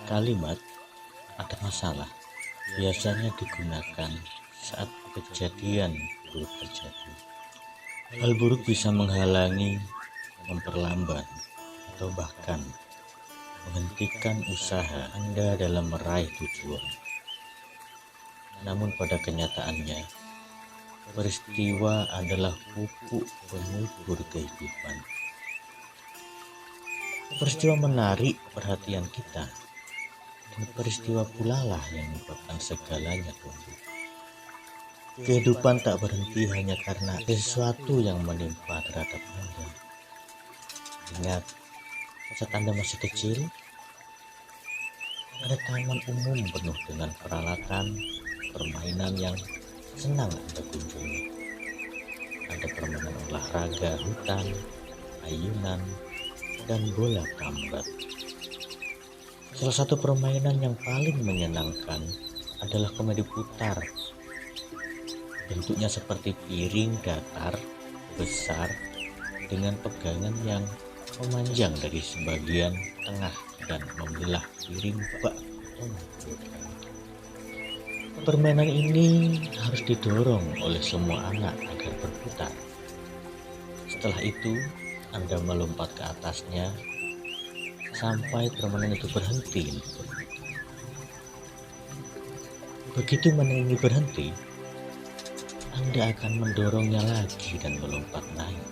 Kalimat "ada masalah" biasanya digunakan saat kejadian buruk terjadi. Hal buruk bisa menghalangi, memperlambat, atau bahkan menghentikan usaha Anda dalam meraih tujuan. Namun pada kenyataannya, peristiwa adalah pupuk pengubur kehidupan. Peristiwa menarik perhatian kita, dan peristiwa pula lah yang menyebabkan segalanya tumbuh. Kehidupan tak berhenti hanya karena sesuatu yang menimpa terhadap Anda. Ingat, saat Anda masih kecil, ada taman umum penuh dengan peralatan, permainan yang senang Anda kunjungi. Ada permainan olahraga hutan, ayunan, dan bola kambat. Salah satu permainan yang paling menyenangkan adalah komedi putar. Bentuknya seperti piring datar besar dengan pegangan yang memanjang dari sebagian tengah dan membelah piring bak beton. Permainan ini harus didorong oleh semua anak agar berputar. Setelah itu, Anda melompat ke atasnya sampai permainan itu berhenti. Begitu mainan ini berhenti, Anda akan mendorongnya lagi dan melompat naik.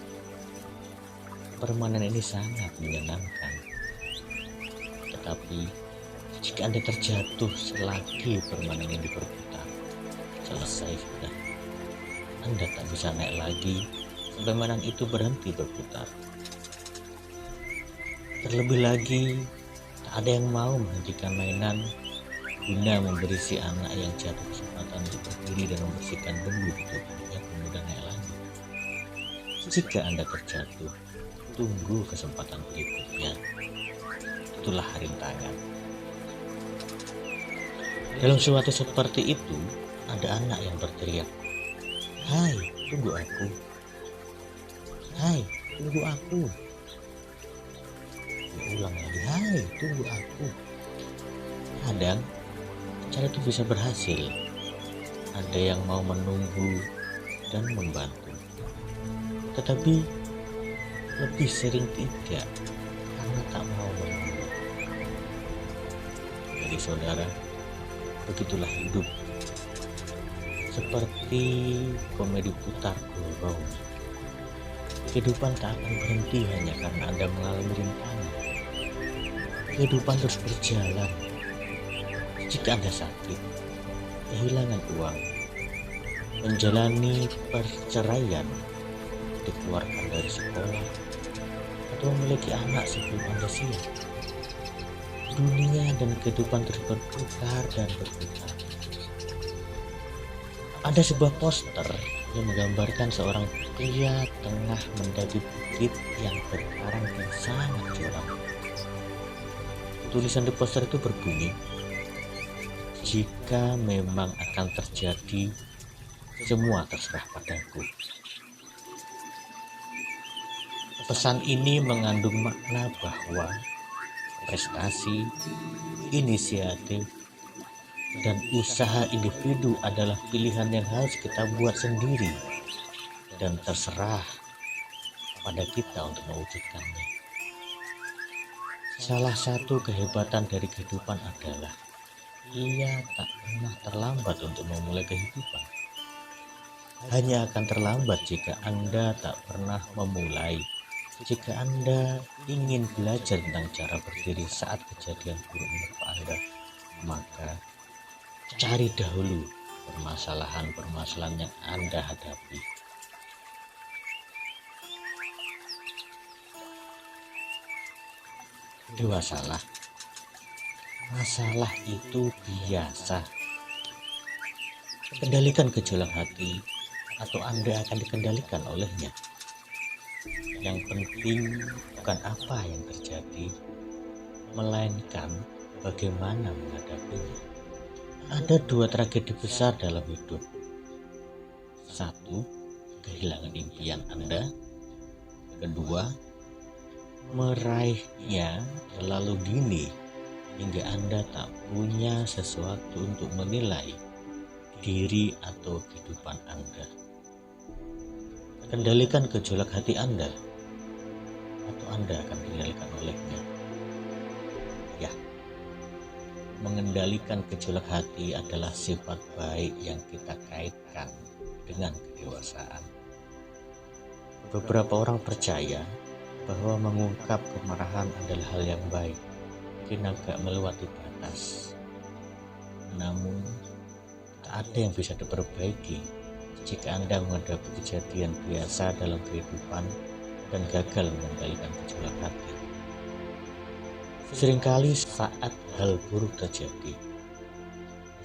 Permainan ini sangat menyenangkan. Tetapi, jika Anda terjatuh selagi permainan ini berputar, selesai sudah. Anda tak bisa naik lagi sampai mainan itu berhenti berputar. Terlebih lagi, tak ada yang mau menghentikan mainan guna memberi si anak yang jatuh kesempatan untuk berdiri dan membersihkan debu di tubuhnya kemudian naik lagi. Jika Anda terjatuh, tunggu kesempatan berikutnya. Itulah rintangan. Dalam suatu seperti itu, ada anak yang berteriak, "Hai, tunggu aku. Hai, tunggu aku." Diulang lagi, "Hai, tunggu aku." Kadang, cara itu bisa berhasil. Ada yang mau menunggu dan membantu. Tetapi, lebih sering tidak, karena tak mau menunggu. Jadi saudara, begitulah hidup. Seperti komedi putar gorong. Kehidupan tak akan berhenti hanya karena Anda mengalami rintangan. Kehidupan terus berjalan. Jika Anda sakit, kehilangan uang, menjalani perceraian, dikeluarkan dari sekolah, atau memiliki anak sebelum Anda siap, dunia dan kehidupan terus berputar dan berputar. Ada sebuah poster yang menggambarkan seorang pria tengah mendaki bukit yang berkarang dan sangat curam. Tulisan di poster itu berbunyi, "Jika memang akan terjadi, semua terserah padaku." Pesan ini mengandung makna bahwa prestasi, inisiatif, dan usaha individu adalah pilihan yang harus kita buat sendiri dan terserah pada kita untuk mewujudkannya. Salah satu kehebatan dari kehidupan adalah ia tak pernah terlambat untuk memulai kehidupan. Hanya akan terlambat jika Anda tak pernah memulai. Jika Anda ingin belajar tentang cara berdiri saat kejadian buruk menimpa Anda, maka cari dahulu permasalahan-permasalahan yang Anda hadapi. Dewasalah. Masalah itu biasa. Kendalikan gejolak hati, atau Anda akan dikendalikan olehnya. Yang penting bukan apa yang terjadi, melainkan bagaimana menghadapinya. Ada dua tragedi besar dalam hidup. Satu, kehilangan impian Anda. Kedua, meraihnya terlalu dini hingga Anda tak punya sesuatu untuk menilai diri atau kehidupan Anda. Kendalikan gejolak hati Anda, atau Anda akan dikendalikan olehnya. Ya, mengendalikan gejolak hati adalah sifat baik yang kita kaitkan dengan kedewasaan. Beberapa orang percaya bahwa mengungkap kemarahan adalah hal yang baik, mungkin agak melewati batas. Namun, tak ada yang bisa diperbaiki jika Anda menghadapi kejadian biasa dalam kehidupan dan gagal mengendalikan gejolak hati. Seringkali saat hal buruk terjadi,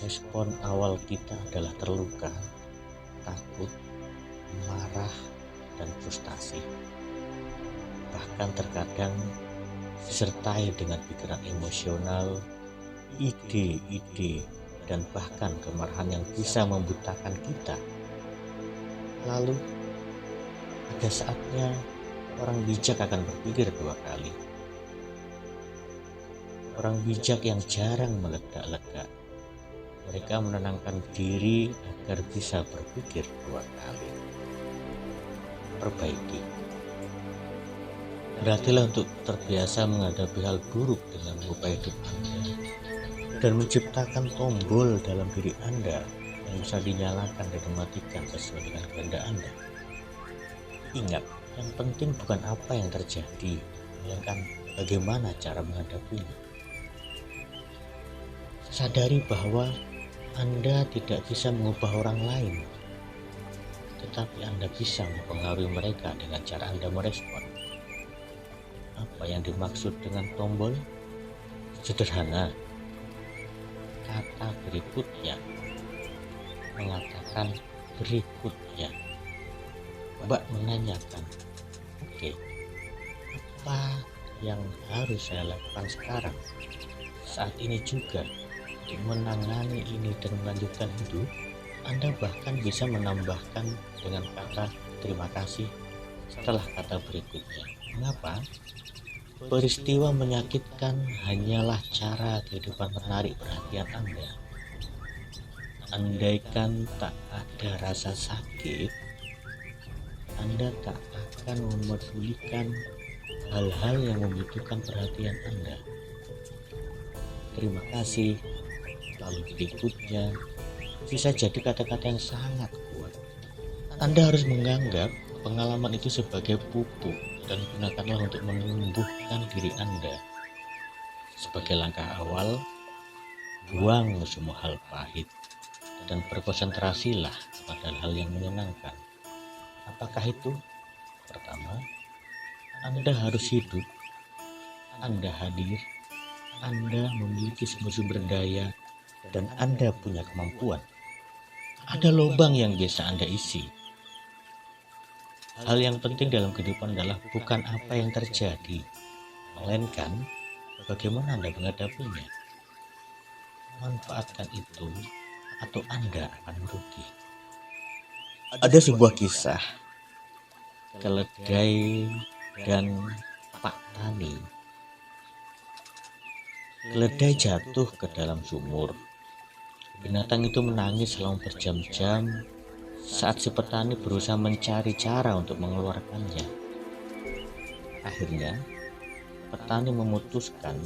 respon awal kita adalah terluka, takut, marah, dan frustasi. Bahkan terkadang disertai dengan pikiran emosional, ide-ide, dan bahkan kemarahan yang bisa membutakan kita. Lalu, ada saatnya orang bijak akan berpikir dua kali. Orang bijak yang jarang meledak-ledak. Mereka menenangkan diri agar bisa berpikir dua kali. Perbaiki. Berhatilah untuk terbiasa menghadapi hal buruk dengan mengubah hidup Anda dan menciptakan tombol dalam diri Anda yang bisa dinyalakan dan dimatikan sesuai dengan kehendak Anda. Ingat, yang penting bukan apa yang terjadi, melainkan bagaimana cara menghadapinya. Sadari bahwa Anda tidak bisa mengubah orang lain, tetapi Anda bisa mempengaruhi mereka dengan cara Anda merespon. Apa yang dimaksud dengan tombol? Sederhana. Kata berikutnya mengatakan berikutnya. Mbak menanyakan, oke, apa yang harus saya lakukan sekarang? Saat ini juga untuk menangani ini dan melanjutkan hidup. Anda bahkan bisa menambahkan dengan kata terima kasih setelah kata berikutnya. Mengapa? Peristiwa menyakitkan hanyalah cara kehidupan menarik perhatian Anda. Andaikan tak ada rasa sakit, Anda tak akan memedulikan hal-hal yang membutuhkan perhatian Anda. Terima kasih, lalu berikutnya bisa jadi kata-kata yang sangat kuat. Anda harus menganggap pengalaman itu sebagai pupuk dan gunakanlah untuk menumbuhkan diri Anda. Sebagai langkah awal, buang semua hal pahit dan berkonsentrasilah pada hal yang menyenangkan. Apakah itu? Pertama, Anda harus hidup, Anda hadir, Anda memiliki sumber daya, dan Anda punya kemampuan. Ada lubang yang bisa Anda isi. Hal yang penting dalam kehidupan adalah bukan apa yang terjadi, melainkan bagaimana Anda menghadapinya. Manfaatkan itu atau Anda akan merugi. Ada sebuah kisah keledai dan Pak Tani. Keledai jatuh ke dalam sumur. Binatang itu menangis selama berjam-jam saat si petani berusaha mencari cara untuk mengeluarkannya. Akhirnya, petani memutuskan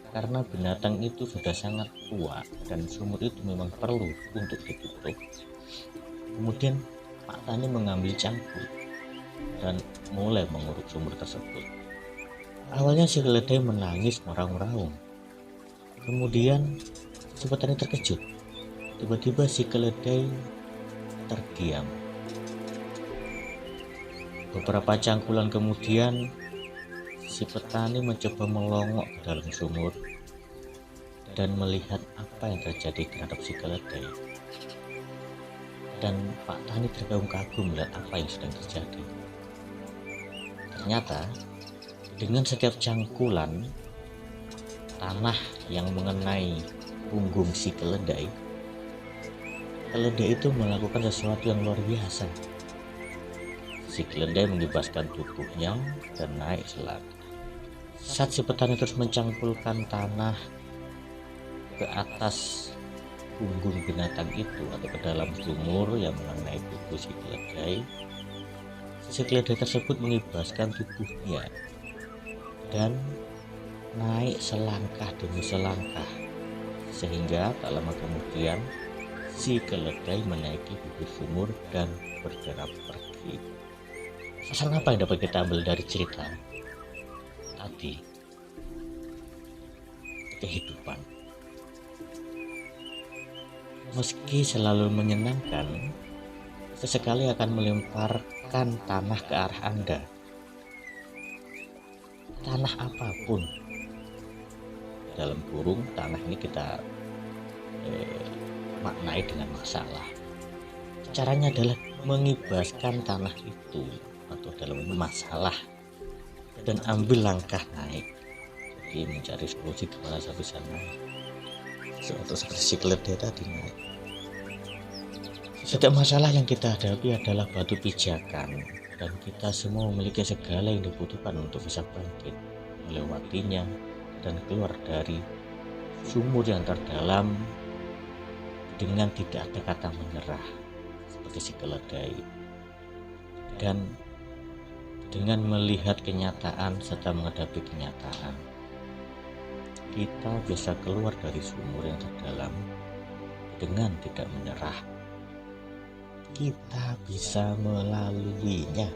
karena binatang itu sudah sangat tua dan sumur itu memang perlu untuk ditutup. Kemudian Pak Tani mengambil cangkul dan mulai menguruk sumur tersebut. Awalnya si keledai menangis meraung-raung. Kemudian si petani terkejut. Tiba-tiba si keledai terdiam. Beberapa cangkulan kemudian, si petani mencoba melongok ke dalam sumur dan melihat apa yang terjadi terhadap si keledai. Dan Pak Tani terkagum-kagum melihat apa yang sedang terjadi. Ternyata, dengan setiap cangkulan tanah yang mengenai punggung si keledai itu melakukan sesuatu yang luar biasa. Si keledai membebaskan tubuhnya dan naik selangkah. Saat si petani terus mencangkulkan tanah ke atas punggung binatang itu atau ke dalam sumur yang mengenai tubuh si keledai tersebut mengibaskan tubuhnya dan naik selangkah demi selangkah, sehingga tak lama kemudian si keledai menaiki bibir sumur dan bergerak pergi. Pesan apa yang dapat kita ambil dari cerita tadi? Kehidupan, meski selalu menyenangkan, sesekali akan melemparkan tanah ke arah Anda. Tanah apapun, dalam kurung tanah ini kita maknai dengan masalah. Caranya adalah mengibaskan tanah itu atau dalam masalah dan ambil langkah naik. Jadi mencari solusi gimana saya bisa naik. Untuk seperti si keledai tadi naik. Setiap masalah yang kita hadapi adalah batu pijakan, dan kita semua memiliki segala yang dibutuhkan untuk bisa bangkit, melewatinya, dan keluar dari sumur yang terdalam dengan tidak ada kata menyerah seperti si keledai, dan dengan melihat kenyataan serta menghadapi kenyataan, kita bisa keluar dari sumur yang terdalam dengan tidak menyerah. Kita bisa melaluinya.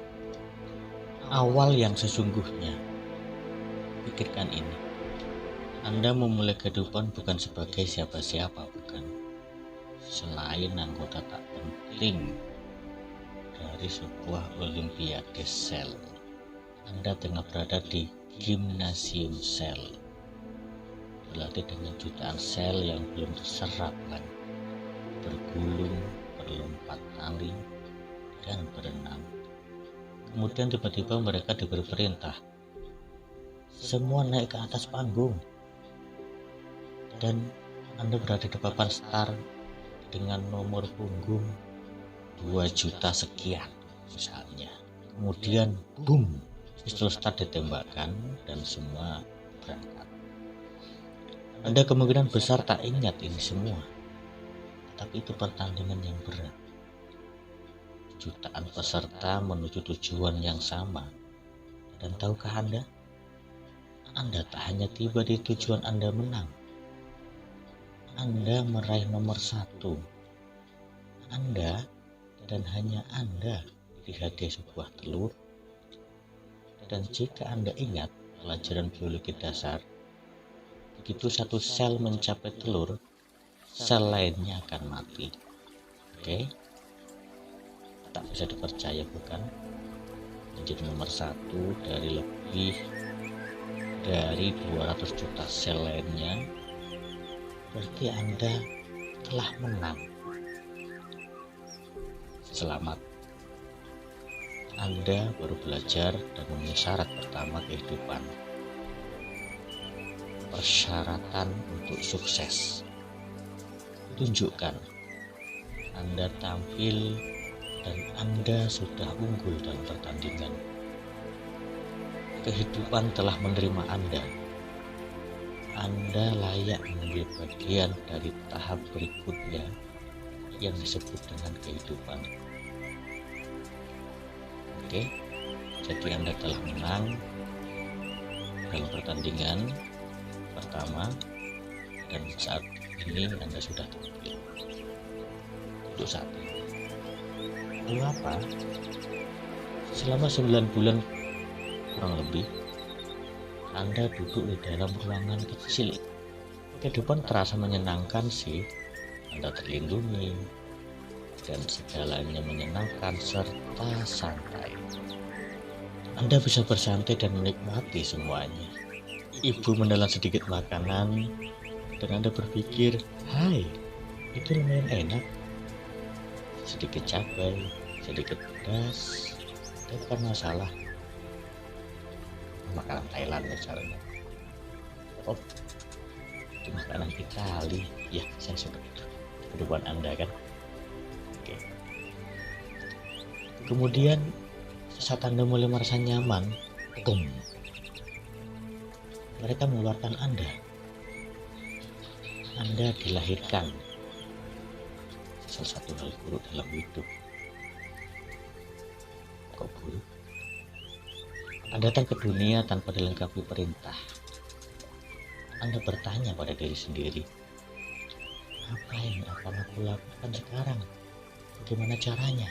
Awal yang sesungguhnya. Pikirkan ini. Anda memulai kehidupan bukan sebagai siapa-siapa, bukan. Selain anggota tak penting dari sebuah olimpiade sel. Anda tengah berada di gimnasium sel. Berlatih dengan jutaan sel yang belum terserap kan. Bergulung, berlompat tali, dan berenang. Kemudian tiba-tiba mereka diberi perintah. Semua naik ke atas panggung. Dan Anda berada di papan start dengan nomor punggung 2 juta sekian misalnya. Kemudian boom, pistol start ditembakkan dan semua berangkat. Anda kemungkinan besar tak ingat ini semua. Tapi itu pertandingan yang berat. Jutaan peserta menuju tujuan yang sama. Dan tahukah Anda? Anda tak hanya tiba di tujuan Anda menang. Anda meraih nomor 1. Anda dan hanya Anda dihadiahi sebuah telur. Dan jika Anda ingat pelajaran biologi dasar, begitu satu sel mencapai telur, sel lainnya akan mati. Oke? Tak bisa dipercaya bukan? Menjadi nomor 1 dari lebih dari 200 juta sel lainnya, berarti Anda telah menang. Selamat. Anda baru belajar dan memenuhi syarat pertama kehidupan. Persyaratan untuk sukses. Tunjukkan Anda tampil dan Anda sudah unggul dalam pertandingan. Kehidupan telah menerima Anda. Anda layak mengambil bagian dari tahap berikutnya yang disebut dengan kehidupan. Oke, jadi Anda telah menang dalam pertandingan pertama, dan saat ini Anda sudah tampil untuk saat ini. Lalu apa? Selama 9 bulan kurang lebih, Anda duduk di dalam ruangan kecil. Kehidupan terasa menyenangkan sih. Anda terlindungi dan segalanya menyenangkan serta santai. Anda bisa bersantai dan menikmati semuanya. Ibu menelan sedikit makanan dan Anda berpikir, hai, itu lumayan enak. Sedikit cabai, sedikit pedas, dan bukan masalah. Makanan Thailand misalnya. Oh, itu makanan Itali. Ya, saya suka itu. Kehidupan Anda kan. Oke. Kemudian saat Anda mulai merasa nyaman, mereka mengeluarkan Anda. Anda dilahirkan, salah satu hal buruk dalam hidup. Kok buruk? Anda datang ke dunia tanpa dilengkapi perintah. Anda bertanya pada diri sendiri, apa yang akan aku lakukan sekarang? Bagaimana caranya?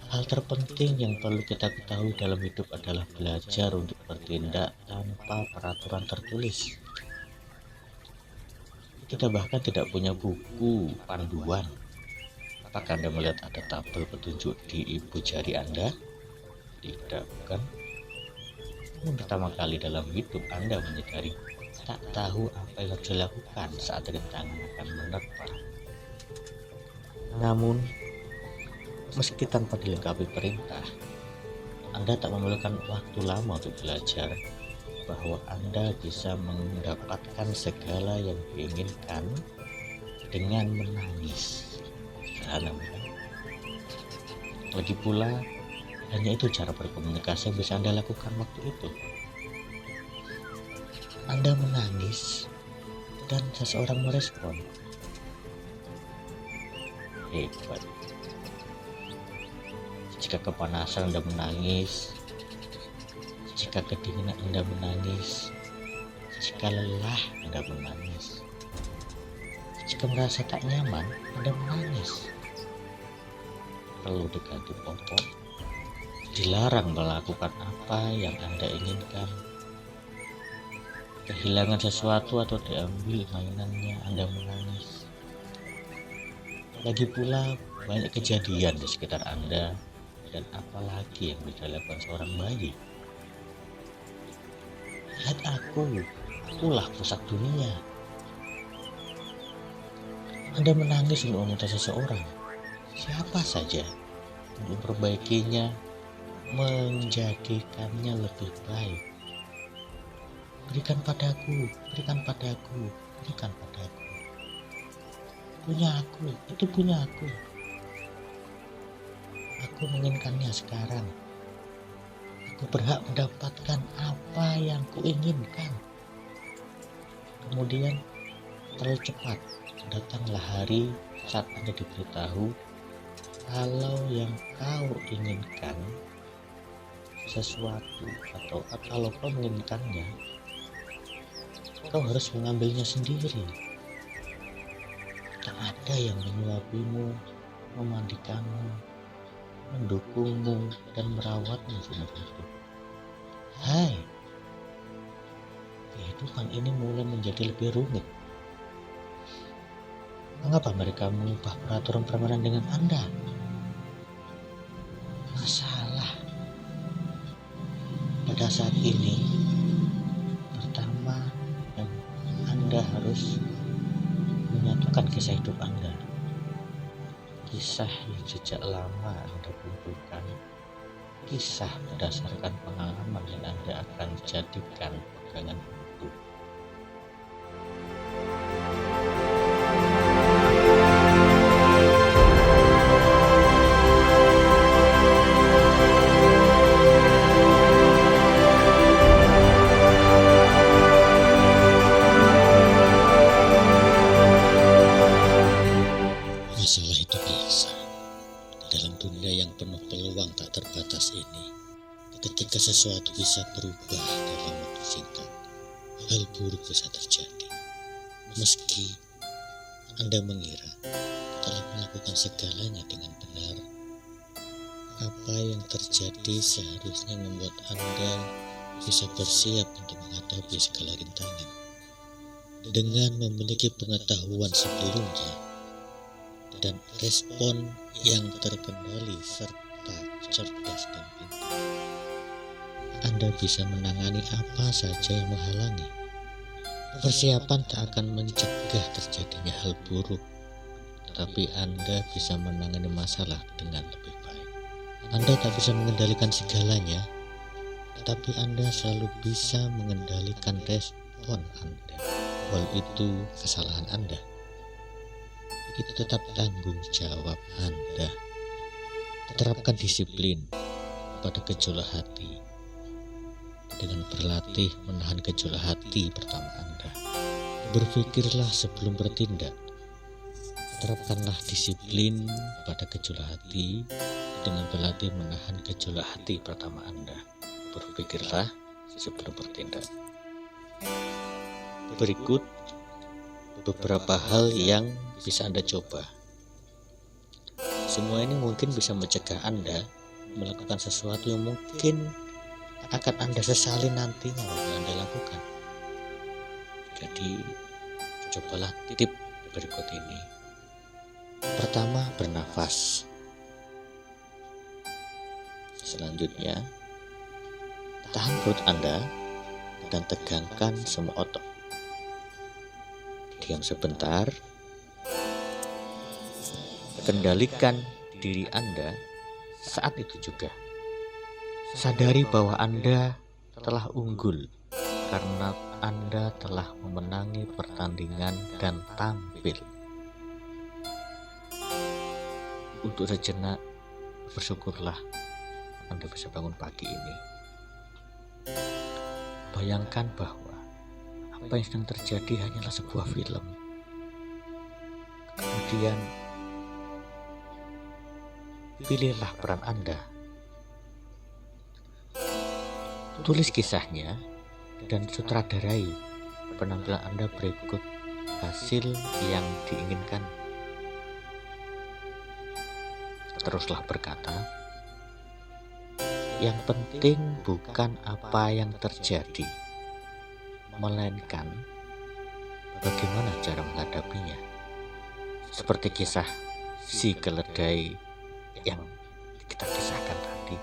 Hal terpenting yang perlu kita ketahui dalam hidup adalah belajar untuk bertindak tanpa peraturan tertulis. Kita bahkan tidak punya buku panduan. Apakah Anda melihat ada tabel petunjuk di ibu jari Anda? Tidak, bukan? Namun pertama kali dalam hidup Anda menyadari tak tahu apa yang harus dilakukan saat rintangan akan menerpa. Namun, meski tanpa dilengkapi perintah, Anda tak memerlukan waktu lama untuk belajar bahwa Anda bisa mendapatkan segala yang diinginkan dengan menangis. Sederhana bukan? Lagi pula, hanya itu cara berkomunikasi yang bisa Anda lakukan waktu itu. Anda menangis dan seseorang merespon. Hebat. Jika kepanasan Anda menangis, jika kedinginan Anda menangis, jika lelah Anda menangis, jika merasa tak nyaman Anda menangis. Perlu diganti pokok, dilarang melakukan apa yang Anda inginkan, kehilangan sesuatu atau diambil mainannya Anda menangis. Lagi pula banyak kejadian di sekitar Anda, dan apalagi yang bisa dilakukan seorang bayi. Lihat akulah pusat dunia. Anda menangis untuk meminta seseorang, siapa saja, untuk memperbaikinya, menjadikannya lebih baik. Berikan padaku, berikan padaku, berikan padaku. Punya aku, itu punya aku. Aku menginginkannya sekarang. Aku berhak mendapatkan apa yang kuinginkan. Kemudian terlalu cepat datanglah hari saat Anda diberitahu kalau yang kau inginkan sesuatu, atau kalau kau menginginkannya, kau harus mengambilnya sendiri. Tak ada yang menyuapimu, memandikanmu, mendukungmu, dan merawatmu seumur hidup. Hai, kehidupan ini mulai menjadi lebih rumit. Mengapa mereka mengubah peraturan permainan dengan Anda? Masalah pada saat ini, pertama yang Anda harus menyatukan kisah hidup Anda. Kisah yang sejak lama Anda kumpulkan, kisah berdasarkan pengalaman yang Anda akan jadikan pegangan hidup. Masalah itu biasa dalam dunia yang penuh peluang tak terbatas ini. Ketika sesuatu bisa berubah dalam waktu singkat, hal buruk bisa terjadi. Meski Anda mengira telah melakukan segalanya dengan benar, apa yang terjadi seharusnya membuat Anda bisa bersiap untuk menghadapi segala rintangan. Dengan memiliki pengetahuan sebelumnya dan respon yang terkendali serta cerdas dan pintar, Anda bisa menangani apa saja yang menghalangi. Persiapan tak akan mencegah terjadinya hal buruk, tetapi Anda bisa menangani masalah dengan lebih baik. Anda tak bisa mengendalikan segalanya, tetapi Anda selalu bisa mengendalikan respon Anda. Walau itu kesalahan Anda, itu tetap tanggung jawab Anda. Terapkan disiplin pada gejolak hati dengan berlatih menahan gejolak hati pertama Anda. Berpikirlah sebelum bertindak. Terapkanlah disiplin pada gejolak hati dengan berlatih menahan gejolak hati pertama Anda. Berpikirlah sebelum bertindak. Berikut beberapa hal yang bisa Anda coba. Semua ini mungkin bisa mencegah Anda melakukan sesuatu yang mungkin akan Anda sesali nantinya apabila Anda lakukan. Jadi, cobalah tip berikut ini. Pertama, bernafas. Selanjutnya, tahan perut Anda dan tegangkan semua otot. Diam sebentar. Kendalikan diri Anda saat itu juga. Sadari bahwa Anda telah unggul karena Anda telah memenangi pertandingan dan tampil. Untuk sejenak, bersyukurlah Anda bisa bangun pagi ini. Bayangkan bahwa apa yang sedang terjadi hanyalah sebuah film. Kemudian, pilihlah peran Anda. Tulis kisahnya dan sutradarai penampilan Anda berikut hasil yang diinginkan. Teruslah berkata, yang penting bukan apa yang terjadi, melainkan bagaimana cara menghadapinya. Seperti kisah si keledai yang kita kisahkan tadi.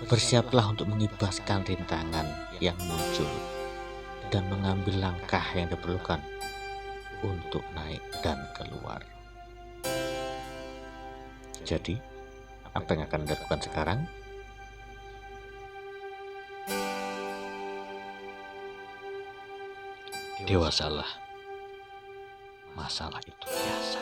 Bersiaplah untuk mengibaskan rintangan yang muncul dan mengambil langkah yang diperlukan untuk naik dan keluar. Jadi, apa yang akan Anda lakukan sekarang? Dewasalah. Masalah itu biasa.